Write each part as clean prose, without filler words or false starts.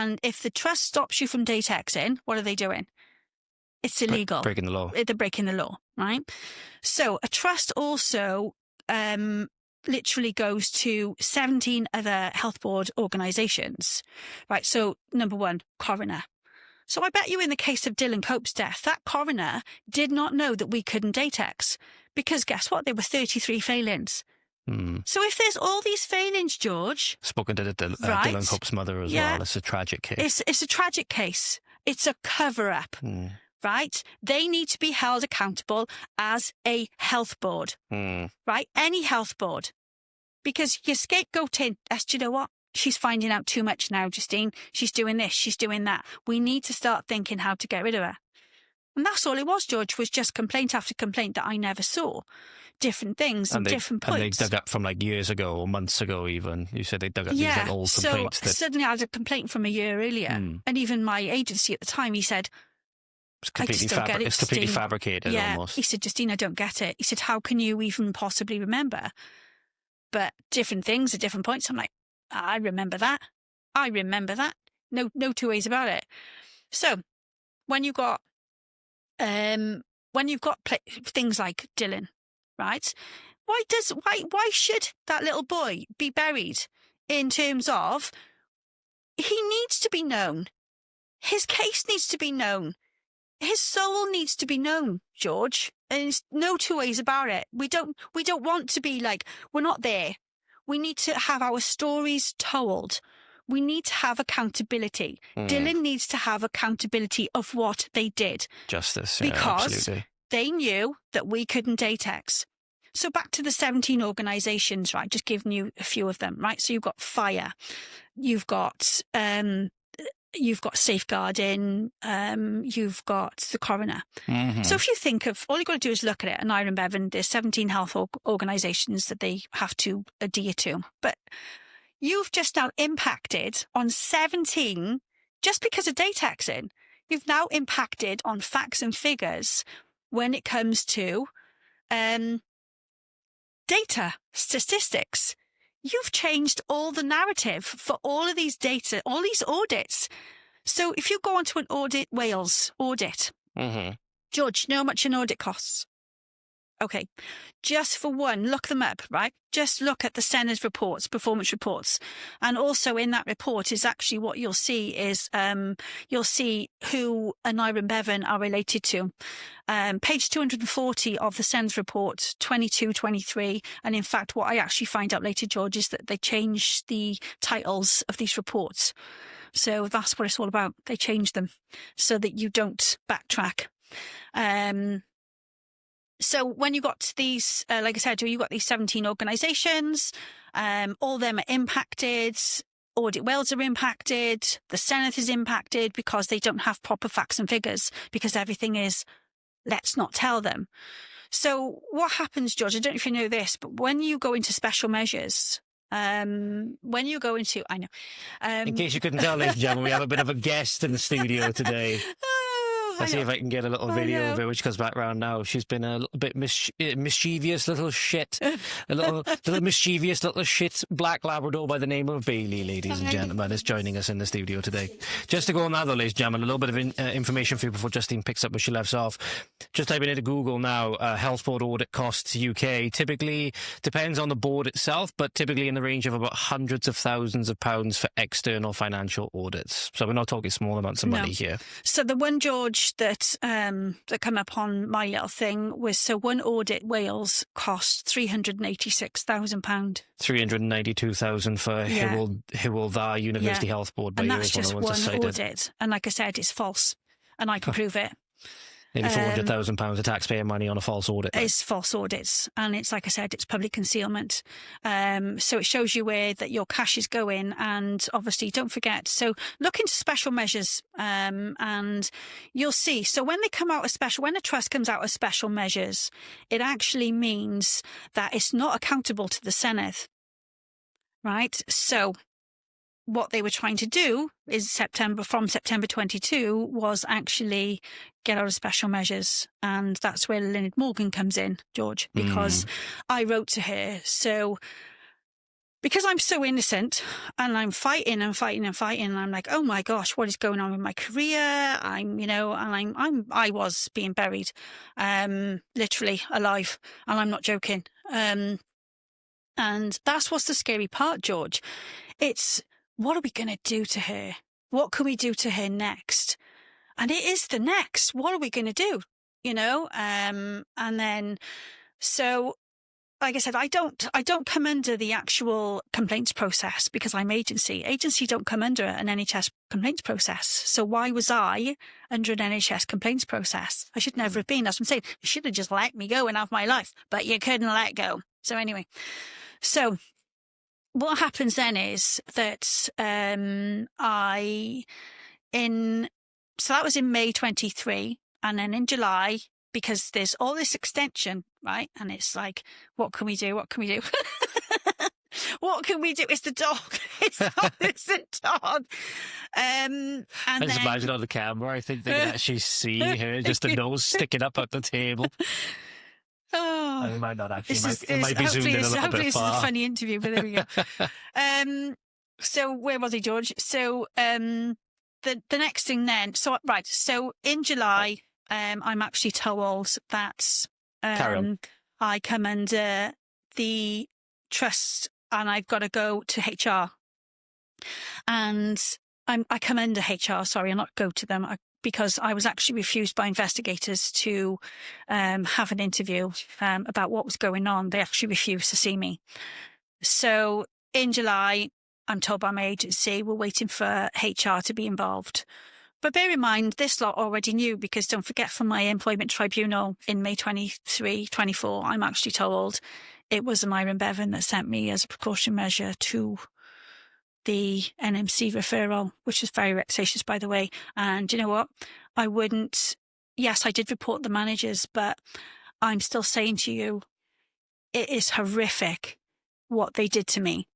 And if the trust stops you from datexing, what are they doing? It's illegal. Breaking the law. They're breaking the law, right? So a trust also literally goes to 17 other health board organisations, right? So number one, coroner. So I bet you in the case of Dylan Cope's death, that coroner did not know that we couldn't datex, because guess what? There were 33 failings. So if there's all these failings, George... Spoken to Dylan Cope's mother as well. It's a tragic case. It's a tragic case. It's a cover-up, right? They need to be held accountable as a health board, right? Any health board. Because you're scapegoating. Do you know what? She's finding out too much now, Justean. She's doing this, she's doing that. We need to start thinking how to get rid of her. And that's all it was, George, was just complaint after complaint that I never saw. Different things and different points. And they dug up from like years ago or months ago even. You said they dug up these like old complaints. So suddenly I had a complaint from a year earlier. And even my agency at the time, he said, it's completely fabricated almost. He said, Justean, I don't get it. He said, how can you even possibly remember? But different things at different points. I'm like, I remember that. I remember that. No two ways about it. So when you've got things like Dylan, right? Why should that little boy be buried? In terms of, he needs to be known. His case needs to be known. His soul needs to be known, George. And there's no two ways about it. We don't want to be like, we're not there. We need to have our stories told. We need to have accountability. Dylan needs to have accountability of what they did. Justice, because absolutely. They knew that we couldn't datex. So back to the 17 organisations, right? Just giving you a few of them, right? So you've got fire, you've got safeguarding, you've got the coroner. So if you think of, all you've got to do is look at it, and Iron Bevan, there's 17 health organisations that they have to adhere to. But you've just now impacted on 17, just because of datexing, you've now impacted on facts and figures when it comes to data, statistics. You've changed all the narrative for all of these data, all these audits. So if you go onto an Wales audit, George, you know how much an audit costs? Okay, just for one, look them up, right? Just look at the Senedd reports, performance reports. And also in that report is actually what you'll see is, you'll see who an Iron Bevan are related to. Page 240 of the Senedd report, 22-23. And in fact, what I actually find out later, George, is that they changed the titles of these reports. So that's what it's all about. They changed them so that you don't backtrack. So when you got these, like I said, you got these 17 organisations, all of them are impacted. Audit Wales are impacted. The Senedd is impacted because they don't have proper facts and figures, because everything is, let's not tell them. So what happens, George, I don't know if you know this, but when you go into special measures, in case you couldn't tell, ladies and gentlemen, we have a bit of a guest in the studio today. Let's see if I can get a little video of it, which comes back round now. She's been a little bit mischievous little shit. A little mischievous little shit black Labrador by the name of Bailey, ladies and gentlemen, is joining us in the studio today. Just to go on that though, ladies and gentlemen, a little bit of information for you before Justean picks up where she left off. Just typing into Google now, Health Board audit costs UK. Typically, depends on the board itself, but typically in the range of about hundreds of thousands of pounds for external financial audits. So we're not talking small amounts of money here. So the one, George, that come up on my little thing was, so one audit Wales cost £386,000. 392,000 for Hywel Dda University Health Board. And that's just one audit. And like I said, it's false. And I can prove it. Nearly £400,000 of taxpayer money on a false audit. It's false audits. And it's, like I said, it's public concealment. So it shows you where that your cash is going. And obviously, don't forget. So look into special measures and you'll see. So when they come out of when a trust comes out of special measures, it actually means that it's not accountable to the Senedd. Right? So what they were trying to do is from September 22 was actually get out of special measures. And that's where Lynette Morgan comes in, George, because I wrote to her. So because I'm so innocent and I'm fighting and fighting and fighting, and I'm like, oh my gosh, what is going on with my career? I was being buried, literally alive, and I'm not joking. And that's what's the scary part, George. It's, what are we going to do to her? What can we do to her next? And it is the next. What are we going to do? And then, so, like I said, I don't come under the actual complaints process because I'm agency. Agency don't come under an NHS complaints process. So why was I under an NHS complaints process? I should never have been. That's what I'm saying. You should have just let me go and have my life, but you couldn't let go. So anyway, so what happens then is that so that was in May 23, and then in July, because there's all this extension, right? And it's like, what can we do? What can we do? What can we do? It's the dog. It's the dog. And I just imagine on the camera, I think they can actually see her, just the nose sticking up at the table. Oh, it might not actually. It might be zoomed in a little bit far. Hopefully this is a funny interview, but there we go. So where was he, George? So the next thing then, so in July, I'm actually told that I come under the trust and I've got to go to HR. And I come under HR, sorry, and not go to them, because I was actually refused by investigators to have an interview about what was going on. They actually refused to see me. So in July, I'm told by my agency, we're waiting for HR to be involved. But bear in mind, this lot already knew, because don't forget, from my employment tribunal in May 24, I'm actually told it was Myron Bevan that sent me as a precaution measure to the NMC referral, which is very vexatious, by the way. And you know what? Yes, I did report the managers, but I'm still saying to you, it is horrific what they did to me.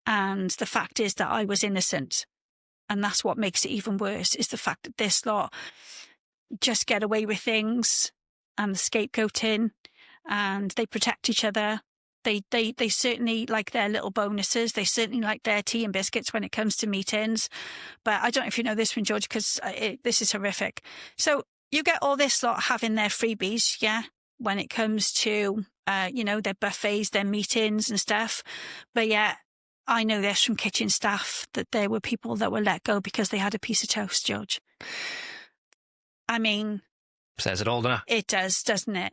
And the fact is that I was innocent. And that's what makes it even worse, is the fact that this lot just get away with things, and the scapegoating, and they protect each other. They certainly like their little bonuses. They certainly like their tea and biscuits when it comes to meetings. But I don't know if you know this one, George, because this is horrific. So you get all this lot having their freebies, yeah, when it comes to, their buffets, their meetings and stuff. But yeah, I know this from kitchen staff, that there were people that were let go because they had a piece of toast, George. I mean, says it all, doesn't it? It does, doesn't it?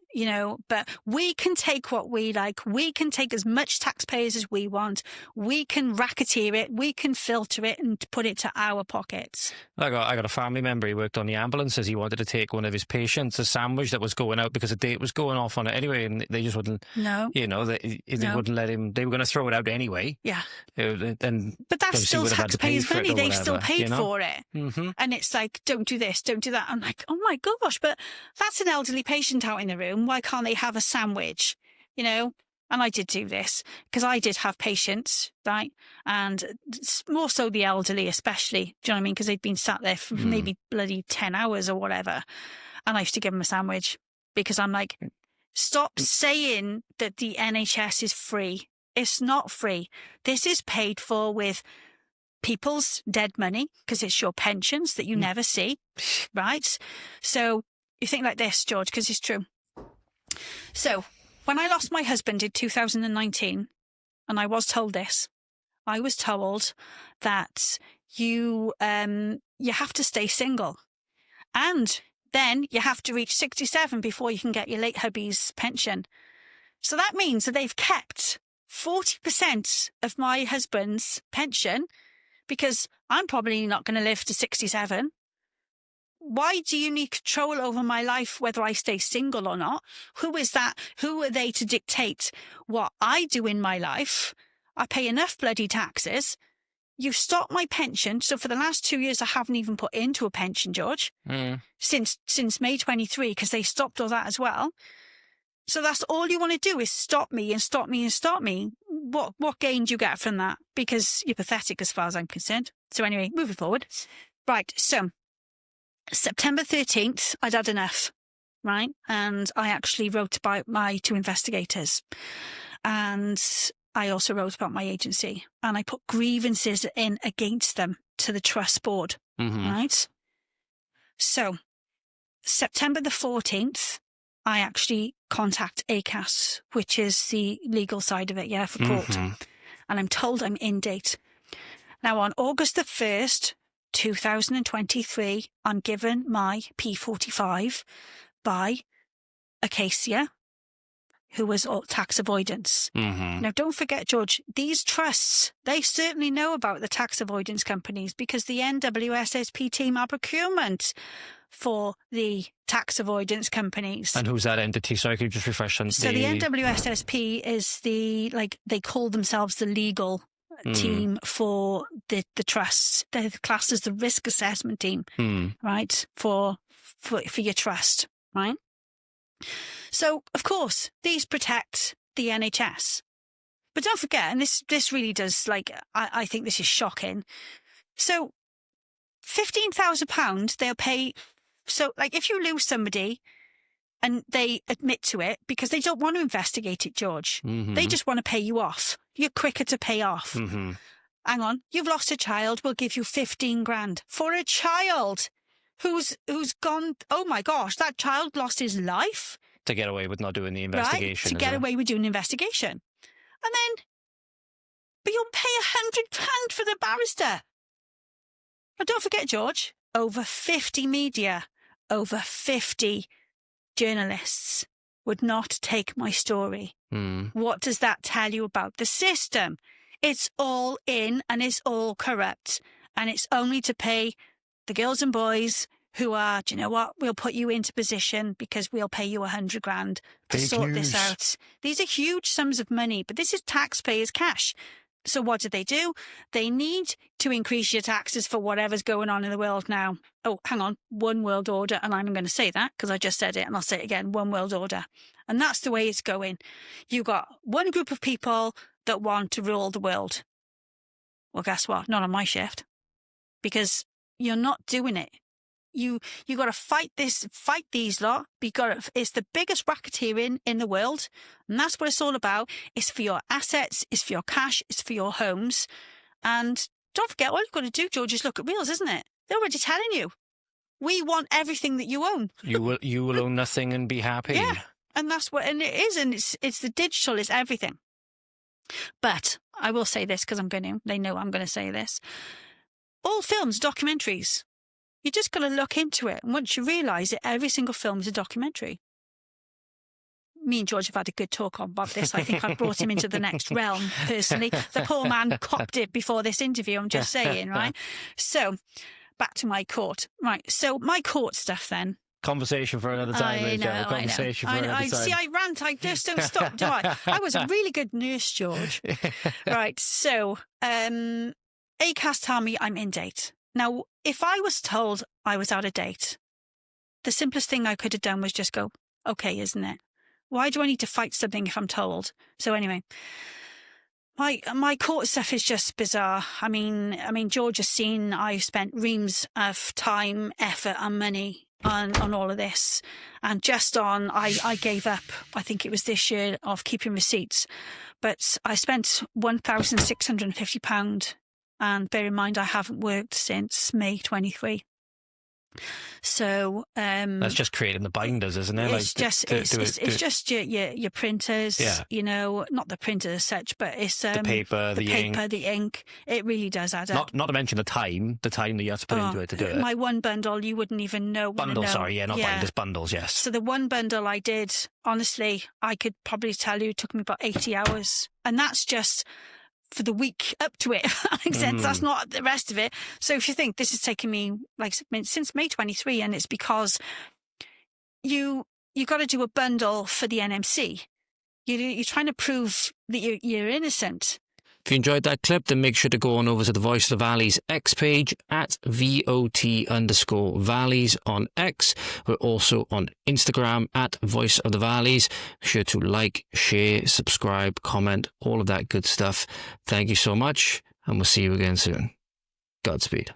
But we can take what we like. We can take as much taxpayers as we want. We can racketeer it. We can filter it and put it to our pockets. I got a family member. He worked on the ambulances. He wanted to take one of his patients a sandwich that was going out because a date was going off on it anyway, and they just wouldn't. No. They wouldn't let him. They were going to throw it out anyway. Yeah. But that's still taxpayers' money. They still paid for it. Mm-hmm. And it's like, don't do this, don't do that. I'm like, oh my gosh, but that's an elderly patient out in the room. Why can't they have a sandwich? And I did do this because I did have patients, right? And more so the elderly, especially. Do you know what I mean? Because they'd been sat there for maybe bloody 10 hours or whatever. And I used to give them a sandwich because I'm like, stop saying that the NHS is free. It's not free. This is paid for with people's dead money, because it's your pensions that you never see, right? So you think like this, George, because it's true. So when I lost my husband in 2019, and I was told this, I was told that you have to stay single, and then you have to reach 67 before you can get your late hubby's pension. So that means that they've kept 40% of my husband's pension, because I'm probably not going to live to 67. Why do you need control over my life, whether I stay single or not? Who is that? Who are they to dictate what I do in my life? I pay enough bloody taxes. You've stopped my pension. So for the last 2 years, I haven't even put into a pension, George, since May 23, because they stopped all that as well. So that's all you want to do, is stop me and stop me and stop me. What gain do you get from that? Because you're pathetic as far as I'm concerned. So anyway, moving forward. Right, so September 13th, I'd had enough, right? And I actually wrote about my two investigators. And I also wrote about my agency, and I put grievances in against them to the trust board, right? So September the 14th, I actually contact ACAS, which is the legal side of it, for court. And I'm told I'm in date. Now, on August the 1st, 2023, I'm given my P45 by Acacia, who was tax avoidance. Now, don't forget, George, these trusts, they certainly know about the tax avoidance companies because the NWSSP team are procurement for the tax avoidance companies. And who's that entity? Sorry, could you just refresh on So the NWSSP is they call themselves the legal team for the trusts. They're classed as the risk assessment team, right, for your trust, right? So, of course, these protect the NHS. But don't forget, and this really does, I think this is shocking. So, £15,000 they'll pay. So, if you lose somebody and they admit to it because they don't want to investigate it, George, they just want to pay you off. You're quicker to pay off. Hang on, you've lost a child, we'll give you 15 grand for a child who's gone. Oh my gosh, that child lost his life. To get away with not doing the investigation. Right, to get away with doing an investigation. And then, but you'll pay £100 for the barrister. Now, don't forget, George, over 50 media, over 50 journalists would not take my story. What does that tell you about the system? It's all in and it's all corrupt. And it's only to pay the girls and boys who are, do you know what, we'll put you into position because we'll pay you 100 grand to sort this out. These are huge sums of money, but this is taxpayers' cash. So what do? They need to increase your taxes for whatever's going on in the world now. Oh, hang on, one world order. And I'm going to say that because I just said it and I'll say it again, one world order. And that's the way it's going. You've got one group of people that want to rule the world. Well, guess what? Not on my shift because you're not doing it. You got to fight these lot. It's the biggest racketeering in the world, and that's what it's all about. It's for your assets, it's for your cash, it's for your homes. And don't forget, all you've got to do, George, is look at Wheels, isn't it? They're already telling you, we want everything that you own. You will own nothing and be happy. Yeah, and that's what, and it is, and it's the digital, it's everything. But I will say this because they know I'm going to say this. All films, documentaries. You just got to look into it. And once you realise that every single film is a documentary. Me and George have had a good talk about this. I think I've brought him into the next realm, personally. The poor man copped it before this interview, I'm just saying, right? So, back to my court. Right, so my court stuff then. Conversation for another time. I know. For another time. See, I rant. I just don't stop, do I? I was a really good nurse, George. Right, so, ACAS tell me I'm in date. Now, if I was told I was out of date, the simplest thing I could have done was just go, okay, isn't it? Why do I need to fight something if I'm told? So anyway, my court stuff is just bizarre. I mean, George has seen I've spent reams of time, effort and money on all of this. And just on, I gave up, I think it was this year, of keeping receipts. But I spent £1,650. And bear in mind, I haven't worked since May 23. So that's just creating the binders, isn't it? It's just your printers. Yeah. Not the printers as such, but it's the paper, the ink. It really does add up. Not to mention the time that you have to put into it to do it. My one bundle, you wouldn't even know. Bundles, binders, bundles. Yes. So the one bundle I did, honestly, I could probably tell you, it took me about 80 hours, and that's just for the week up to it, if that makes sense. That's not the rest of it. So if you think this has taken me since May 23, and it's because you got to do a bundle for the NMC. You're trying to prove that you're innocent. If you enjoyed that clip, then make sure to go on over to the Voice of the Valleys X page at VOT_Valleys on X. We're also on Instagram at Voice of the Valleys. Be sure to like, share, subscribe, comment, all of that good stuff. Thank you so much, and we'll see you again soon. Godspeed.